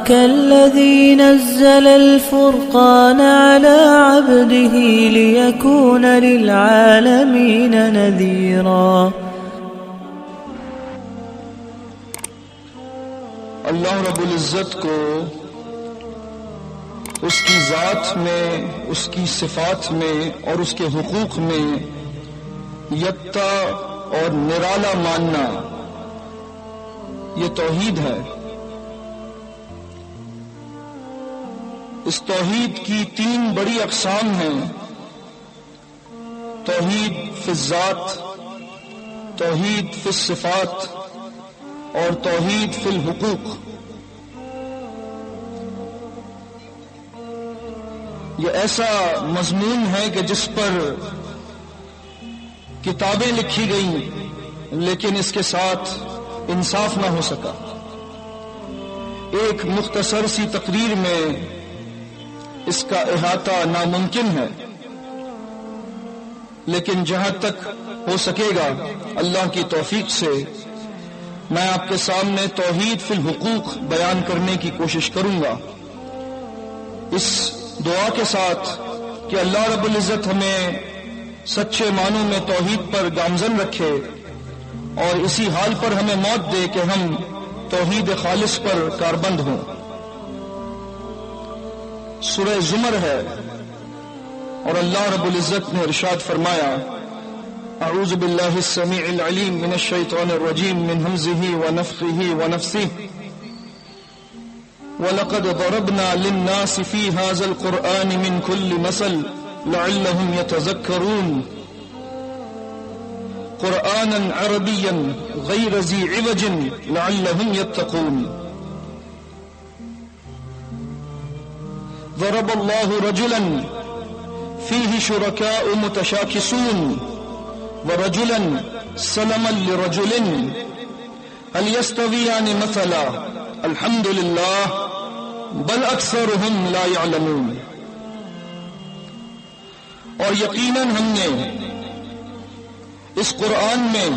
تبارك الذي نزل الفرقان على عبده ليكون للعالمين نذيرا۔ اللہ رب العزت کو اس کی ذات میں، اس کی صفات میں اور اس کے حقوق میں یکتا اور نرالا ماننا، یہ توحید ہے۔ اس توحید کی تین بڑی اقسام ہیں: توحید فی الذات، توحید فی الصفات اور توحید فی الحقوق۔ یہ ایسا مضمون ہے کہ جس پر کتابیں لکھی گئیں لیکن اس کے ساتھ انصاف نہ ہو سکا۔ ایک مختصر سی تقریر میں اس کا احاطہ ناممکن ہے، لیکن جہاں تک ہو سکے گا اللہ کی توفیق سے میں آپ کے سامنے توحید فی الحقوق بیان کرنے کی کوشش کروں گا، اس دعا کے ساتھ کہ اللہ رب العزت ہمیں سچے معنوں میں توحید پر گامزن رکھے اور اسی حال پر ہمیں موت دے کہ ہم توحید خالص پر کاربند ہوں۔ سورہ زمر ہے اور اللہ رب العزت نے ارشاد فرمایا: اعوذ باللہ السمیع العلیم من الشیطان الرجیم من ہمزہ ونفخہ ونفثہ وَلَقَدْ ضَرَبْنَا لِلنَّاسِ فِي هَذَا الْقُرْآنِ مِنْ كُلِّ مَثَلٍ لَعَلَّهُمْ يَتَذَكَّرُونَ قُرْآنًا عَرَبِيًّا غَيْرَ ذِي عِوَجٍ لَعَلَّهُمْ يَتَّقُونَ۔ ضَرَبَ اللَّهُ رَجُلًا فِيهِ شُرَكَاءُ مُتَشَاكِسُونَ وَرَجُلًا سَلَمًا لِرَجُلٍ هَلْ يَسْتَوِيَانِ مَثَلًا الحمد للہ بل اکثرهم لا يعلمون۔ اور یقیناً ہم نے اس قرآن میں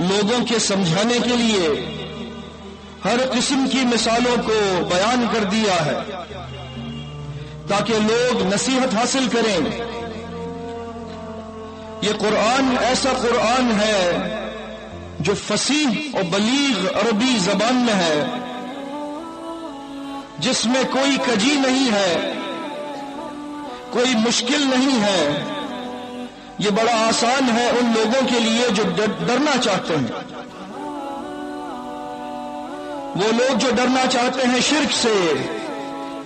لوگوں کے سمجھانے کے لیے ہر قسم کی مثالوں کو بیان کر دیا ہے تاکہ لوگ نصیحت حاصل کریں۔ یہ قرآن ایسا قرآن ہے جو فصیح اور بلیغ عربی زبان میں ہے، جس میں کوئی کجی نہیں ہے، کوئی مشکل نہیں ہے۔ یہ بڑا آسان ہے ان لوگوں کے لیے جو ڈرنا چاہتے ہیں، وہ لوگ جو ڈرنا چاہتے ہیں شرک سے،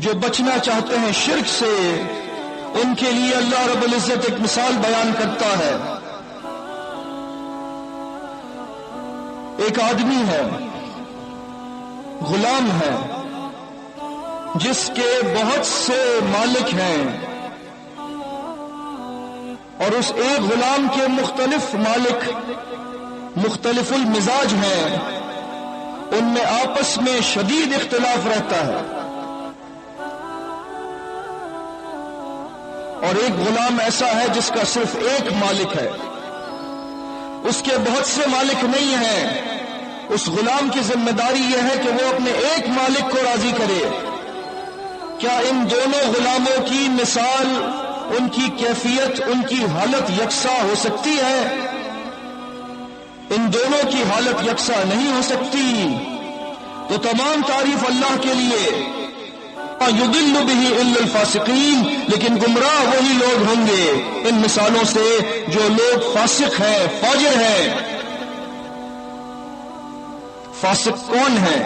جو بچنا چاہتے ہیں شرک سے، ان کے لیے اللہ رب العزت ایک مثال بیان کرتا ہے۔ ایک آدمی ہے، غلام ہے، جس کے بہت سے مالک ہیں، اور اس ایک غلام کے مختلف مالک مختلف المزاج ہیں، ان میں آپس میں شدید اختلاف رہتا ہے۔ اور ایک غلام ایسا ہے جس کا صرف ایک مالک ہے، اس کے بہت سے مالک نہیں ہیں۔ اس غلام کی ذمہ داری یہ ہے کہ وہ اپنے ایک مالک کو راضی کرے۔ کیا ان دونوں غلاموں کی مثال، ان کی کیفیت، ان کی حالت یکساں ہو سکتی ہے؟ ان دونوں کی حالت یکساں نہیں ہو سکتی۔ تو تمام تعریف اللہ کے لیے۔ یضل به الا الفاسقین، لیکن گمراہ وہی لوگ ہوں گے ان مثالوں سے جو لوگ فاسق ہیں، فاجر ہیں۔ فاسق کون ہیں؟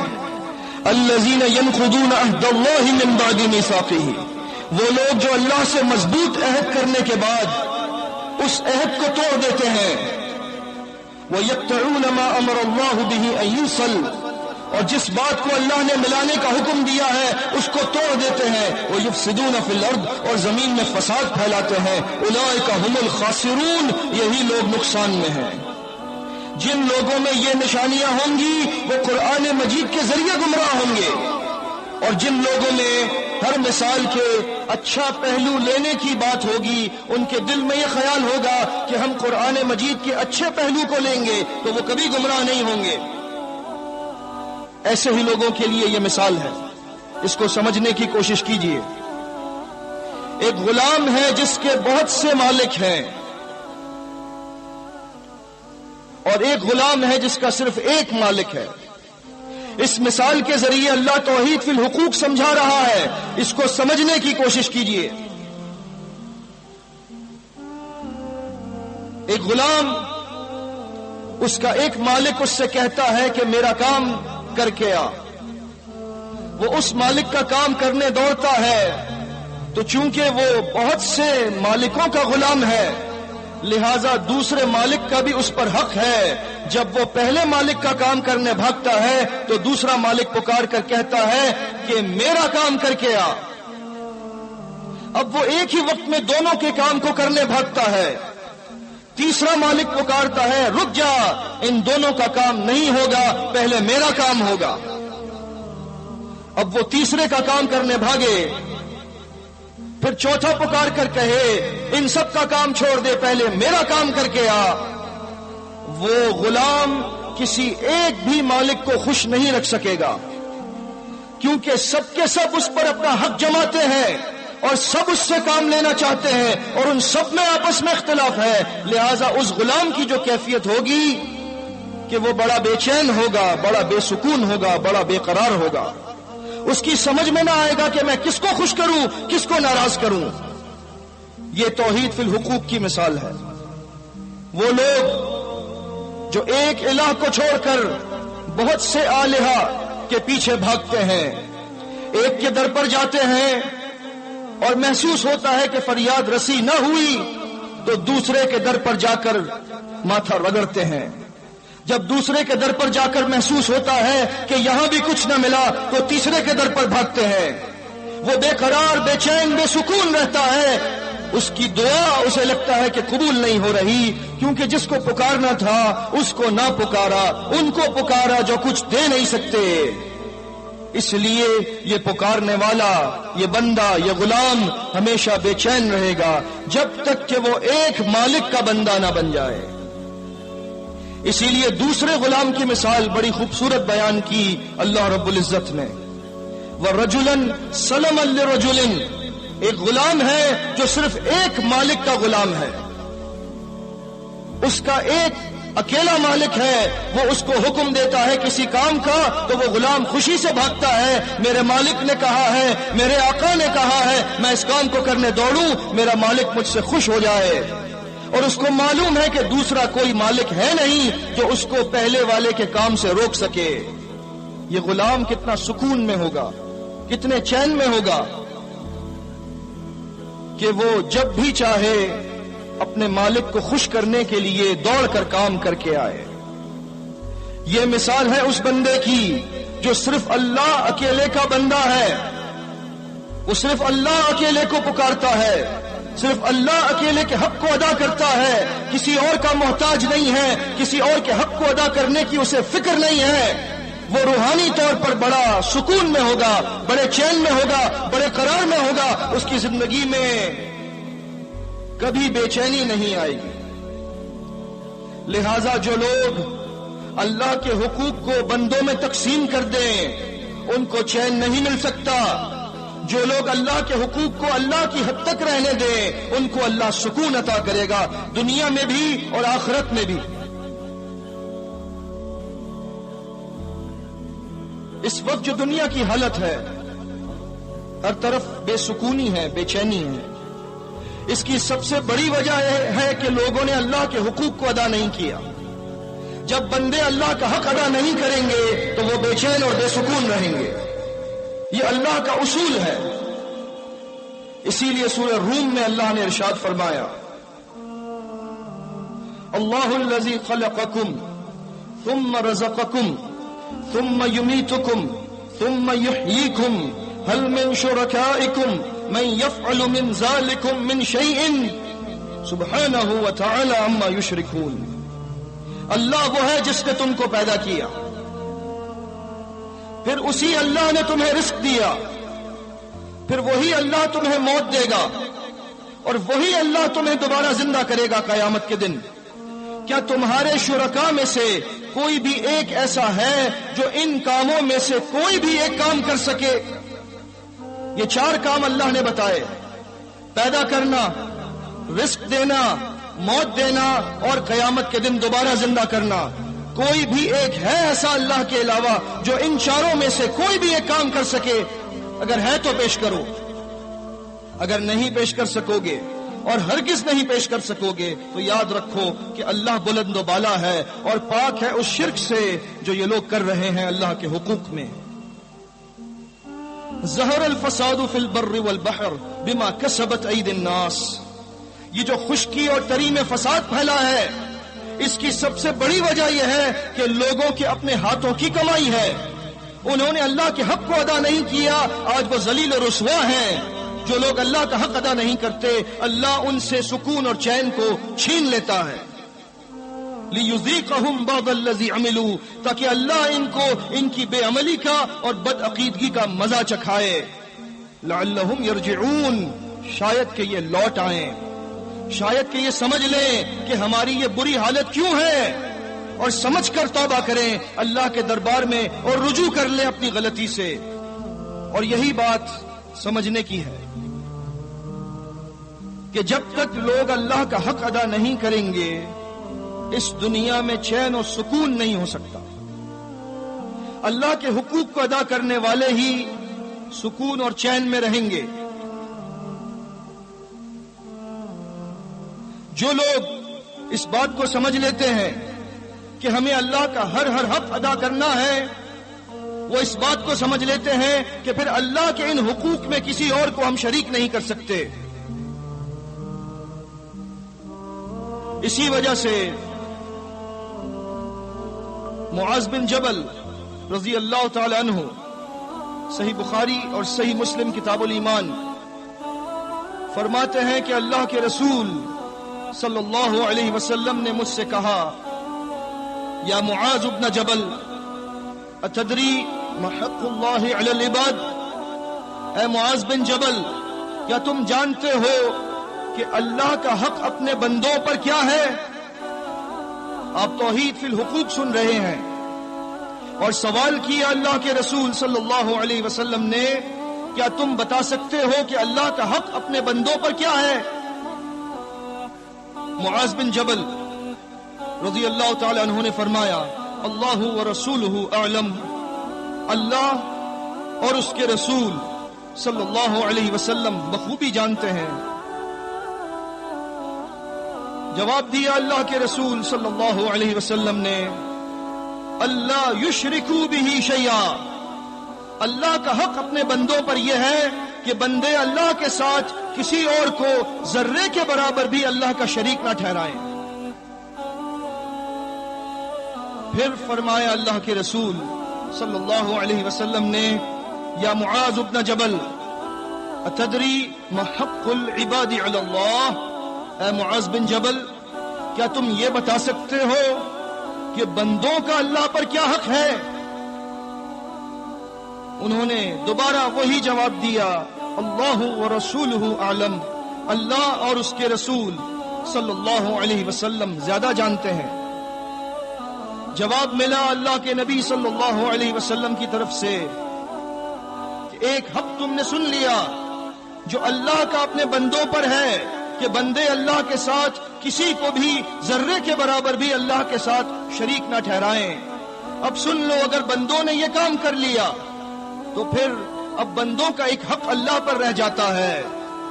الذین ينقضون عہد اللہ من بعد میثاقہ، وہ لوگ جو اللہ سے مضبوط عہد کرنے کے بعد اس عہد کو توڑ دیتے ہیں۔ وَيَقْطَعُونَ مَا أَمَرَ اللَّهُ بِهِ أَن يُوصَلَ، اور جس بات کو اللہ نے ملانے کا حکم دیا ہے اس کو توڑ دیتے ہیں۔ وَيُفْسِدُونَ فِي الْأَرْضِ، اور زمین میں فساد پھیلاتے ہیں۔ أُولَئِكَ هُمُ الْخَاسِرُونَ، یہی لوگ نقصان میں ہیں۔ جن لوگوں میں یہ نشانیاں ہوں گی وہ قرآن مجید کے ذریعے گمراہ ہوں گے، اور جن لوگوں میں ہر مثال کے اچھا پہلو لینے کی بات ہوگی، ان کے دل میں یہ خیال ہوگا کہ ہم قرآن مجید کے اچھے پہلو کو لیں گے تو وہ کبھی گمراہ نہیں ہوں گے۔ ایسے ہی لوگوں کے لیے یہ مثال ہے۔ اس کو سمجھنے کی کوشش کیجیے. ایک غلام ہے جس کے بہت سے مالک ہیں، اور ایک غلام ہے جس کا صرف ایک مالک ہے. اس مثال کے ذریعے اللہ توحید فی الحقوق سمجھا رہا ہے. اس کو سمجھنے کی کوشش کیجیے. ایک غلام، اس کا ایک مالک اس سے کہتا ہے کہ میرا کام کر کے آ. وہ اس مالک کا کام کرنے دوڑتا ہے، تو چونکہ وہ بہت سے مالکوں کا غلام ہے، لہذا دوسرے مالک کا بھی اس پر حق ہے. جب وہ پہلے مالک کا کام کرنے بھاگتا ہے تو دوسرا مالک پکار کر کہتا ہے کہ میرا کام کر کے آ. اب وہ ایک ہی وقت میں دونوں کے کام کو کرنے بھاگتا ہے. تیسرا مالک پکارتا ہے رک جا، ان دونوں کا کام نہیں ہوگا، پہلے میرا کام ہوگا. اب وہ تیسرے کا کام کرنے بھاگے. پھر چوتھا پکار کر کہے ان سب کا کام چھوڑ دے، پہلے میرا کام کر کے آ. وہ غلام کسی ایک بھی مالک کو خوش نہیں رکھ سکے گا، کیونکہ سب کے سب اس پر اپنا حق جماتے ہیں اور سب اس سے کام لینا چاہتے ہیں، اور ان سب میں آپس میں اختلاف ہے. لہذا اس غلام کی جو کیفیت ہوگی کہ وہ بڑا بے چین ہوگا، بڑا بے سکون ہوگا، بڑا بے قرار ہوگا. اس کی سمجھ میں نہ آئے گا کہ میں کس کو خوش کروں، کس کو ناراض کروں. یہ توحید فی الحقوق کی مثال ہے. وہ لوگ جو ایک الہ کو چھوڑ کر بہت سے آلہہ کے پیچھے بھاگتے ہیں، ایک کے در پر جاتے ہیں اور محسوس ہوتا ہے کہ فریاد رسی نہ ہوئی تو دوسرے کے در پر جا کر ماتھا رگڑتے ہیں. جب دوسرے کے در پر جا کر محسوس ہوتا ہے کہ یہاں بھی کچھ نہ ملا تو تیسرے کے در پر بھاگتے ہیں. وہ بے قرار، بے چین، بے سکون رہتا ہے. اس کی دعا اسے لگتا ہے کہ قبول نہیں ہو رہی، کیونکہ جس کو پکارنا تھا اس کو نہ پکارا، ان کو پکارا جو کچھ دے نہیں سکتے. اس لیے یہ پکارنے والا، یہ بندہ، یہ غلام ہمیشہ بے چین رہے گا جب تک کہ وہ ایک مالک کا بندہ نہ بن جائے. اسی لیے دوسرے غلام کی مثال بڑی خوبصورت بیان کی اللہ رب العزت نے. وَرَجُلًا سَلَمًا لِرَجُلٍ، ایک غلام ہے جو صرف ایک مالک کا غلام ہے. اس کا ایک اکیلا مالک ہے. وہ اس کو حکم دیتا ہے کسی کام کا تو وہ غلام خوشی سے بھاگتا ہے. میرے مالک نے کہا ہے، میرے آقا نے کہا ہے، میں اس کام کو کرنے دوڑوں، میرا مالک مجھ سے خوش ہو جائے. اور اس کو معلوم ہے کہ دوسرا کوئی مالک ہے نہیں جو اس کو پہلے والے کے کام سے روک سکے. یہ غلام کتنا سکون میں ہوگا، کتنے چین میں ہوگا کہ وہ جب بھی چاہے اپنے مالک کو خوش کرنے کے لیے دوڑ کر کام کر کے آئے. یہ مثال ہے اس بندے کی جو صرف اللہ اکیلے کا بندہ ہے. وہ صرف اللہ اکیلے کو پکارتا ہے، صرف اللہ اکیلے کے حق کو ادا کرتا ہے، کسی اور کا محتاج نہیں ہے، کسی اور کے حق کو ادا کرنے کی اسے فکر نہیں ہے. وہ روحانی طور پر بڑا سکون میں ہوگا، بڑے چین میں ہوگا، بڑے قرار میں ہوگا. اس کی زندگی میں کبھی بے چینی نہیں آئے گی. لہذا جو لوگ اللہ کے حقوق کو بندوں میں تقسیم کر دیں ان کو چین نہیں مل سکتا. جو لوگ اللہ کے حقوق کو اللہ کی حد تک رہنے دیں ان کو اللہ سکون عطا کرے گا، دنیا میں بھی اور آخرت میں بھی. اس وقت جو دنیا کی حالت ہے، ہر طرف بے سکونی ہے، بے چینی ہے. اس کی سب سے بڑی وجہ یہ ہے کہ لوگوں نے اللہ کے حقوق کو ادا نہیں کیا. جب بندے اللہ کا حق ادا نہیں کریں گے تو وہ بے چین اور بے سکون رہیں گے. یہ اللہ کا اصول ہے. اسی لیے سورہ روم میں اللہ نے ارشاد فرمایا، اللہ الذی خلقکم ثم رزقکم ثم یمیتکم ثم یحییکم هل من شرکائکم من یفعل من ذلکم من شیء سبحانہ وتعالی عما یشرکون. اللہ وہ ہے جس نے تم کو پیدا کیا، پھر اسی اللہ نے تمہیں رزق دیا، پھر وہی اللہ تمہیں موت دے گا اور وہی اللہ تمہیں دوبارہ زندہ کرے گا قیامت کے دن. کیا تمہارے شرکاء میں سے کوئی بھی ایک ایسا ہے جو ان کاموں میں سے کوئی بھی ایک کام کر سکے؟ یہ 4 کام اللہ نے بتائے: پیدا کرنا، رزق دینا، موت دینا اور قیامت کے دن دوبارہ زندہ کرنا۔ کوئی بھی ایک ہے ایسا اللہ کے علاوہ جو ان 4 میں سے کوئی بھی ایک کام کر سکے؟ اگر ہے تو پیش کرو، اگر نہیں پیش کر سکو گے اور ہرگز نہیں پیش کر سکو گے تو یاد رکھو کہ اللہ بلند و بالا ہے اور پاک ہے اس شرک سے جو یہ لوگ کر رہے ہیں اللہ کے حقوق میں۔ ظہر الفساد فی البر والبحر بما کسبت ایدی الناس، یہ جو خشکی اور تری میں فساد پھیلا ہے اس کی سب سے بڑی وجہ یہ ہے کہ لوگوں کے اپنے ہاتھوں کی کمائی ہے۔ انہوں نے اللہ کے حق کو ادا نہیں کیا، آج وہ ذلیل و رسوا ہیں۔ جو لوگ اللہ کا حق ادا نہیں کرتے اللہ ان سے سکون اور چین کو چھین لیتا ہے۔ لِيُذِيقَهُمْ بَعْضَ الَّذِي عَمِلُوا، تاکہ اللہ ان کو ان کی بے عملی کا اور بد عقیدگی کا مزہ چکھائے۔ لَعَلَّهُمْ يَرْجِعُونَ، شاید کہ یہ لوٹ آئیں، شاید کہ یہ سمجھ لیں کہ ہماری یہ بری حالت کیوں ہے اور سمجھ کر توبہ کریں اللہ کے دربار میں اور رجوع کر لیں اپنی غلطی سے۔ اور یہی بات سمجھنے کی ہے کہ جب تک لوگ اللہ کا حق ادا نہیں کریں گے اس دنیا میں چین و سکون نہیں ہو سکتا۔ اللہ کے حقوق کو ادا کرنے والے ہی سکون اور چین میں رہیں گے۔ جو لوگ اس بات کو سمجھ لیتے ہیں کہ ہمیں اللہ کا ہر حق ادا کرنا ہے، وہ اس بات کو سمجھ لیتے ہیں کہ پھر اللہ کے ان حقوق میں کسی اور کو ہم شریک نہیں کر سکتے۔ اسی وجہ سے معاذ بن جبل رضی اللہ تعالی عنہ صحیح بخاری اور صحیح مسلم کتاب الایمان فرماتے ہیں کہ اللہ کے رسول صلی اللہ علیہ وسلم نے مجھ سے کہا: یا معاذ بن جبل اتدری ما حق اللہ علی العباد، اے معاذ بن جبل کیا تم جانتے ہو کہ اللہ کا حق اپنے بندوں پر کیا ہے؟ آپ توحید فی الحقوق سن رہے ہیں اور سوال کیا اللہ کے رسول صلی اللہ علیہ وسلم نے، کیا تم بتا سکتے ہو کہ اللہ کا حق اپنے بندوں پر کیا ہے؟ معاذ بن جبل رضی اللہ تعالی عنہ نے فرمایا: اللہ ورسولہ اعلم، اللہ اور اس کے رسول صلی اللہ علیہ وسلم بخوبی جانتے ہیں۔ جواب دیا اللہ کے رسول صلی اللہ علیہ وسلم نے: اللہ یشرکو بہ شیئا، اللہ کا حق اپنے بندوں پر یہ ہے کہ بندے اللہ کے ساتھ کسی اور کو ذرے کے برابر بھی اللہ کا شریک نہ ٹھہرائیں۔ پھر فرمایا اللہ کے رسول صلی اللہ علیہ وسلم نے: یا معاذ بن جبل اتدری ما حق العباد علی اللہ، اے معاذ بن جبل کیا تم یہ بتا سکتے ہو کہ بندوں کا اللہ پر کیا حق ہے؟ انہوں نے دوبارہ وہی جواب دیا: اللہ ورسولہ اعلم، اللہ اور اس کے رسول صلی اللہ علیہ وسلم زیادہ جانتے ہیں۔ جواب ملا اللہ کے نبی صلی اللہ علیہ وسلم کی طرف سے کہ ایک حق تم نے سن لیا جو اللہ کا اپنے بندوں پر ہے کہ بندے اللہ کے ساتھ کسی کو بھی ذرے کے برابر بھی اللہ کے ساتھ شریک نہ ٹھہرائیں۔ اب سن لو، اگر بندوں نے یہ کام کر لیا تو پھر اب بندوں کا ایک حق اللہ پر رہ جاتا ہے،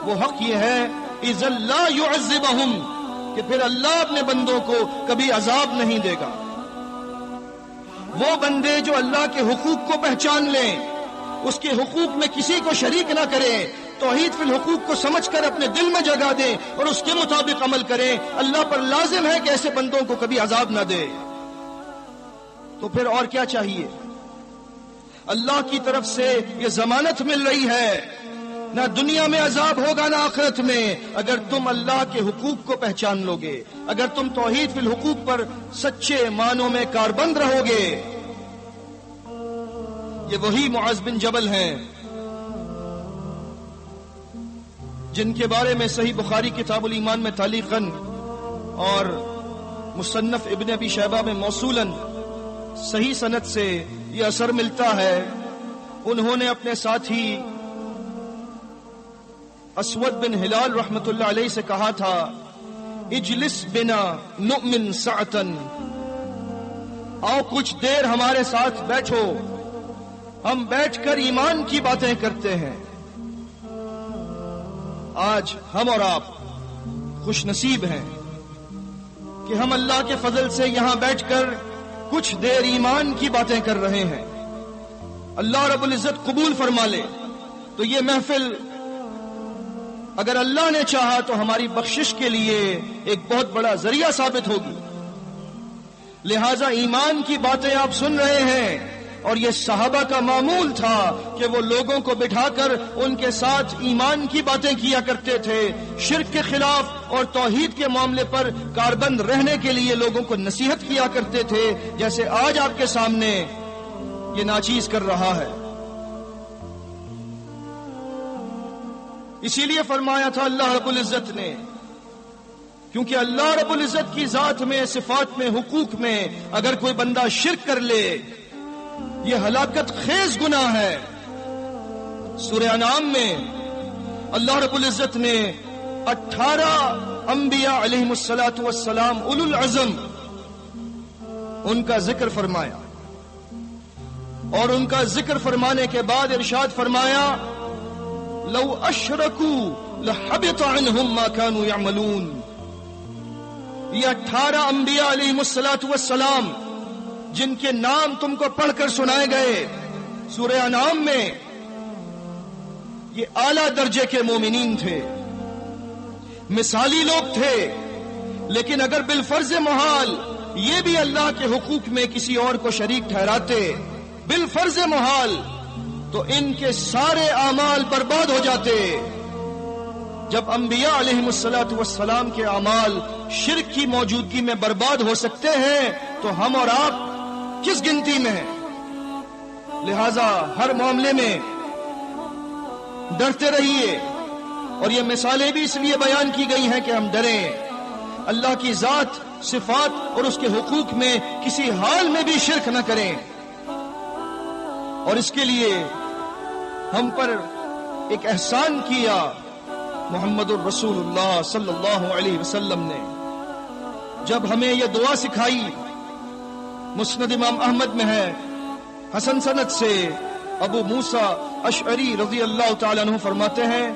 وہ حق یہ ہے اذا لا يعذبهم، کہ پھر اللہ اپنے بندوں کو کبھی عذاب نہیں دے گا۔ وہ بندے جو اللہ کے حقوق کو پہچان لیں، اس کے حقوق میں کسی کو شریک نہ کریں، توحید فی الحقوق کو سمجھ کر اپنے دل میں جگہ دیں اور اس کے مطابق عمل کریں، اللہ پر لازم ہے کہ ایسے بندوں کو کبھی عذاب نہ دے۔ تو پھر اور کیا چاہیے؟ اللہ کی طرف سے یہ ضمانت مل رہی ہے، نہ دنیا میں عذاب ہوگا نہ آخرت میں، اگر تم اللہ کے حقوق کو پہچان لو گے، اگر تم توحید فی الحقوق پر سچے معنوں میں کاربند رہو گے۔ یہ وہی معاذ بن جبل ہیں جن کے بارے میں صحیح بخاری کتاب الایمان میں تعلیقاً اور مصنف ابن ابی شیبہ میں موصولاً صحیح سند سے یہ اثر ملتا ہے، انہوں نے اپنے ساتھی اسود بن ہلال رحمت اللہ علیہ سے کہا تھا اجلس بنا نؤمن ساعتن، آؤ کچھ دیر ہمارے ساتھ بیٹھو، ہم بیٹھ کر ایمان کی باتیں کرتے ہیں۔ آج ہم اور آپ خوش نصیب ہیں کہ ہم اللہ کے فضل سے یہاں بیٹھ کر کچھ دیر ایمان کی باتیں کر رہے ہیں۔ اللہ رب العزت قبول فرما لے تو یہ محفل اگر اللہ نے چاہا تو ہماری بخشش کے لیے ایک بہت بڑا ذریعہ ثابت ہوگی۔ لہذا ایمان کی باتیں آپ سن رہے ہیں، اور یہ صحابہ کا معمول تھا کہ وہ لوگوں کو بٹھا کر ان کے ساتھ ایمان کی باتیں کیا کرتے تھے، شرک کے خلاف اور توحید کے معاملے پر کاربند رہنے کے لیے لوگوں کو نصیحت کیا کرتے تھے، جیسے آج آپ کے سامنے یہ ناچیز کر رہا ہے۔ اسی لیے فرمایا تھا اللہ رب العزت نے، کیونکہ اللہ رب العزت کی ذات میں، صفات میں، حقوق میں اگر کوئی بندہ شرک کر لے یہ ہلاکت خیز گناہ ہے۔ سورہ انعام میں اللہ رب العزت نے 18 انبیاء علیہم الصلاۃ والسلام اولو العزم ان کا ذکر فرمایا، اور ان کا ذکر فرمانے کے بعد ارشاد فرمایا لو اشرکوا لحبط عنہم ما كانوا يعملون۔ یہ 18 انبیاء علیہم الصلاۃ والسلام جن کے نام تم کو پڑھ کر سنائے گئے سورہ انعام میں، یہ اعلیٰ درجے کے مومنین تھے، مثالی لوگ تھے، لیکن اگر بالفرض محال یہ بھی اللہ کے حقوق میں کسی اور کو شریک ٹھہراتے، بالفرض محال، تو ان کے سارے اعمال برباد ہو جاتے۔ جب انبیاء علیہم الصلاۃ والسلام کے اعمال شرک کی موجودگی میں برباد ہو سکتے ہیں تو ہم اور آپ کس گنتی میں ہیں؟ لہذا ہر معاملے میں ڈرتے رہیے، اور یہ مثالیں بھی اس لیے بیان کی گئی ہیں کہ ہم ڈریں، اللہ کی ذات، صفات اور اس کے حقوق میں کسی حال میں بھی شرک نہ کریں۔ اور اس کے لیے ہم پر ایک احسان کیا محمد الرسول اللہ صلی اللہ علیہ وسلم نے، جب ہمیں یہ دعا سکھائی۔ مسند امام احمد میں ہے حسن سند سے، ابو موسیٰ اشعری رضی اللہ تعالیٰ عنہ فرماتے ہیں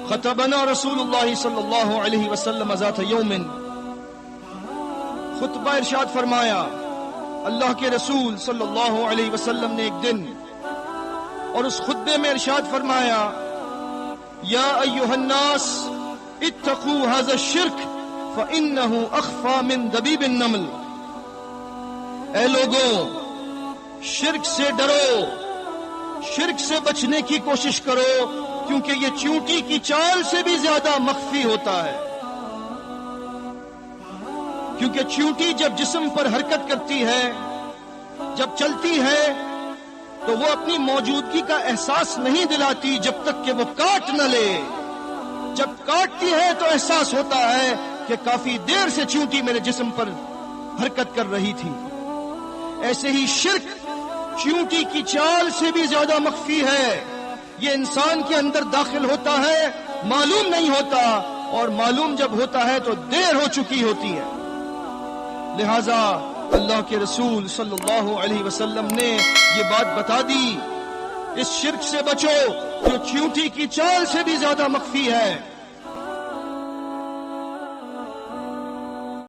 خطبنا رسول اللہ صلی اللہ علیہ وسلم ذات یوم، خطبہ ارشاد فرمایا اللہ کے رسول صلی اللہ علیہ وسلم نے ایک دن، اور اس خطبے میں ارشاد فرمایا یا ایھا الناس اتقوا ھذا الشرک فانہ اخفی من دبیب النمل۔ اے لوگوں، شرک سے ڈرو، شرک سے بچنے کی کوشش کرو، کیونکہ یہ چیونٹی کی چال سے بھی زیادہ مخفی ہوتا ہے۔ کیونکہ چیونٹی جب جسم پر حرکت کرتی ہے، جب چلتی ہے، تو وہ اپنی موجودگی کا احساس نہیں دلاتی جب تک کہ وہ کاٹ نہ لے۔ جب کاٹتی ہے تو احساس ہوتا ہے کہ کافی دیر سے چیونٹی میرے جسم پر حرکت کر رہی تھی۔ ایسے ہی شرک چیونٹی کی چال سے بھی زیادہ مخفی ہے، یہ انسان کے اندر داخل ہوتا ہے، معلوم نہیں ہوتا، اور معلوم جب ہوتا ہے تو دیر ہو چکی ہوتی ہے۔ لہذا اللہ کے رسول صلی اللہ علیہ وسلم نے یہ بات بتا دی، اس شرک سے بچو جو چیونٹی کی چال سے بھی زیادہ مخفی ہے۔